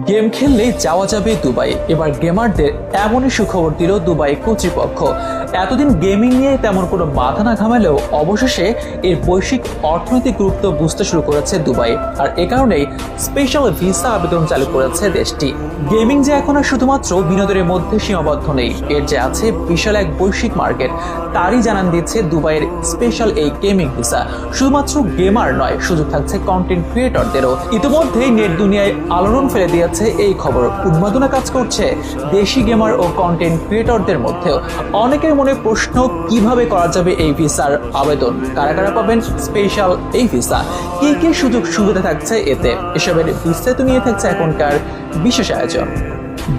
Game খেললেই যাওয়া যাবে Dubai. এবার গেমারদের এমনই সুখবর দিল দুবাই কর্তৃপক্ষ। এতদিন গেমিং নিয়ে তেমন কোনো মাথা না ঘামালেও অবশেষে এর বৈশ্বিক অর্থনৈতিক গুরুত্ব বুঝতে শুরু করেছে দুবাই। আর এ কারণেই স্পেশাল ভিসা আবেদন চালু করেছে দেশটি। গেমিং যে এখন আর শুধুমাত্র বিনোদনের মধ্যে সীমাবদ্ধ নেই, এর যে আছে বিশাল এক বৈশ্বিক মার্কেট, তারই জানান দিচ্ছে দুবাইয়ের স্পেশাল এই গেমিং ভিসা। শুধুমাত্র গেমার নয়, সুযোগ থাকছে কন্টেন্ট ক্রিয়েটরদেরও। ইতিমধ্যেই নেট দুনিয়ায় আলোড়ন ফেলে দিয়েছে এই খবর। উন্মাদনা কাজ করছে দেশি গেমার ও কন্টেন্ট ক্রিয়েটরদের মধ্যেও। অনেকের মনে প্রশ্ন, কিভাবে করা যাবে এই ভিসার আবেদন, কারা কারা পাবেন স্পেশাল এই ভিসা, কি কি সুযোগ সুবিধা থাকছে এতে, এসবের বিস্তারিত নিয়ে থাকছে এখনকার বিশেষ আয়োজন।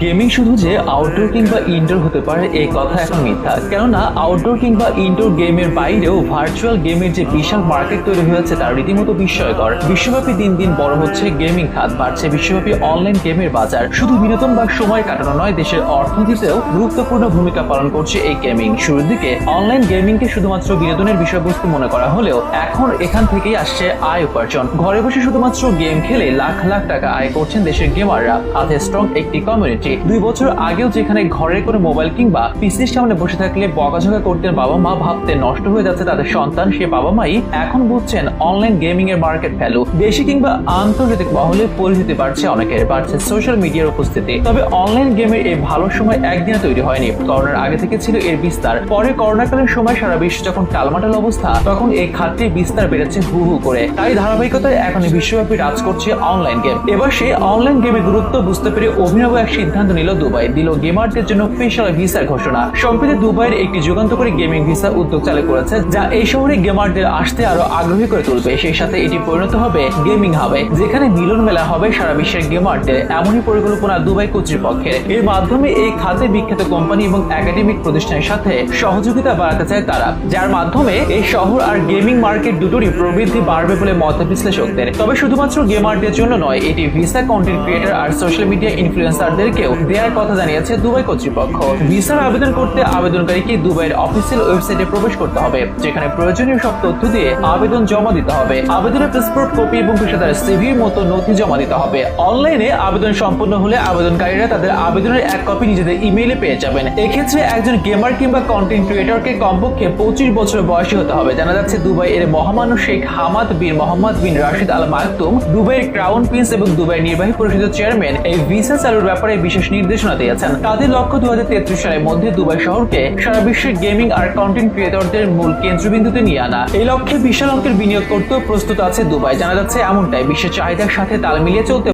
গেমিং শুধু যে আউটডোর কিংবা ইনডোর হতে পারে এই কথা এখন মিথ্যা, কেননা আউটডোর কিংবা ইনডোর গেমের বাইরেও ভার্চুয়াল গেমের যে বিশাল মার্কেট তৈরি হয়েছে তা রীতিমতো বিস্ময়কর। বিশ্বব্যাপী দিন দিন বড় হচ্ছে গেমিং খাত, বাড়ছে বিশ্বব্যাপী অনলাইন গেমের বাজার। শুধু বিনোদন বা সময় কাটানো নয়, দেশের অর্থনীতিতেও গুরুত্বপূর্ণ ভূমিকা পালন করছে এই গেমিং। শুরুর দিকে অনলাইন গেমিংকে শুধুমাত্র বিনোদনের বিষয়বস্তু মনে করা হলেও এখন এখান থেকেই আসছে আয় উপার্জন। ঘরে বসে শুধুমাত্র গেম খেলে লাখ লাখ টাকা আয় করছেন দেশের গেমাররা। হাতে স্ট্রং একটি কমিউনিটি। 2 বছর আগেও যেখানে ঘরের কোনো মোবাইল কিংবা পিসির সামনে বসে থাকলে বকাঝকা করতেন বাবা মা, ভাবতে নষ্ট হয়ে যাচ্ছে তাদের সন্তান, সে বাবা মাই এখন বুঝছেন অনলাইন গেমিং এর মার্কেট ভ্যালু। দেশি কিংবা আন্তর্জাতিক মহলে পরিচিতি বাড়ছে অনেকের, বাড়ছে সোশ্যাল মিডিয়ার উপস্থিতি। তবে অনলাইন গেমের এই ভালো সময় একদিনে তৈরি হয়নি। করোনার আগে থেকে ছিল এর বিস্তার। পরে করোনাকালীন সময় সারা বিশ্ব যখন টালমাটাল অবস্থা, তখন এই খাতটির বিস্তার বেড়েছে হু হু করে। তাই ধারাবাহিকতায় এখন বিশ্বব্যাপী রাজ করছে অনলাইন গেম। এবার সেই অনলাইন গেমের গুরুত্ব বুঝতে পেরে অভিনব এক সিদ্ধান্ত নিল দুবাই, দিল গেমারদের জন্য স্পেশাল ভিসার ঘোষণা। সম্প্রতি দুবাইয়ের একটি যুগান্তকারী গেমিং ভিসা উদ্যোগ চালু করেছে, যা এই শহরে গেমারদের আসতে আরো আগ্রহী করে তুলবে। সেই সাথে এটি পরিণত হবে গেমিং হাবে, যেখানে মিলন মেলা হবে সারা বিশ্বের গেমারদের। এমনই পরিকল্পনা দুবাই কর্তৃপক্ষের। এর মাধ্যমে এই খাতে বিখ্যাত কোম্পানি এবং একাডেমিক প্রতিষ্ঠানের সাথে সহযোগিতা বাড়াতে চায় তারা, যার মাধ্যমে এই শহর আর গেমিং মার্কেট দুটোরই প্রবৃদ্ধি বাড়বে বলে মত বিশ্লেষকদের। তবে শুধুমাত্র গেমারদের জন্য নয়, এটি ভিসা কন্টেন্ট ক্রিয়েটর আর সোশ্যাল মিডিয়া ইনফ্লুয়েন্সারদেরকেও দেওয়ার কথা জানিয়েছে দুবাই কর্তৃপক্ষ। ভিসার আবেদন করতে আবেদনকারীকে দুবাইয়ের অফিসিয়াল ওয়েবসাইটে প্রবেশ করতে হবে, যেখানে প্রয়োজনীয় সব তথ্য দিয়ে আবেদন জমা দিতে হবে। আবেদনের পাসপোর্ট কপি এবং পেশাদার সিভির মতো নথি জমা দিতে হবে। অনলাইনে আবেদন সম্পন্ন হলে আবেদনকারীরা তাদের আবেদনের এক কপি নিজেদের ইমেইলে পেয়ে যাবেন। এক্ষেত্রে একজন গেমার কিংবা কন্টেন্ট ক্রিয়েটরকে কমপক্ষে 25 বছর বয়সী হতে হবে। জানা যাচ্ছে দুবাই এর মহামান্য শেখ হামাদ বিন মোহাম্মদ বিন রাশিদ আল মাকতুম, দুবাইয়ের ক্রাউন প্রিন্স এবং দুবাইয়ের নির্বাহী পরিষদের চেয়ারম্যান এই ভিসা চালুর ব্যাপারে বিশেষ নির্দেশনা দিয়েছেন। তাদের লক্ষ্য 2033 সালের মধ্যে দুবাই শহরকে সারা বিশ্বের গেমিং আর কন্টেন্ট ক্রিয়েটরদের মূল কেন্দ্রবিন্দুতে নিয়ে আনা। এই লক্ষ্যে বিশাল অঙ্কের বিনিয়োগ করতেও প্রস্তুত আছে দুবাই। জানা যাচ্ছে এমনটাই, বিশ্বের চাহিদার সাথে তাল মিলিয়ে চলতে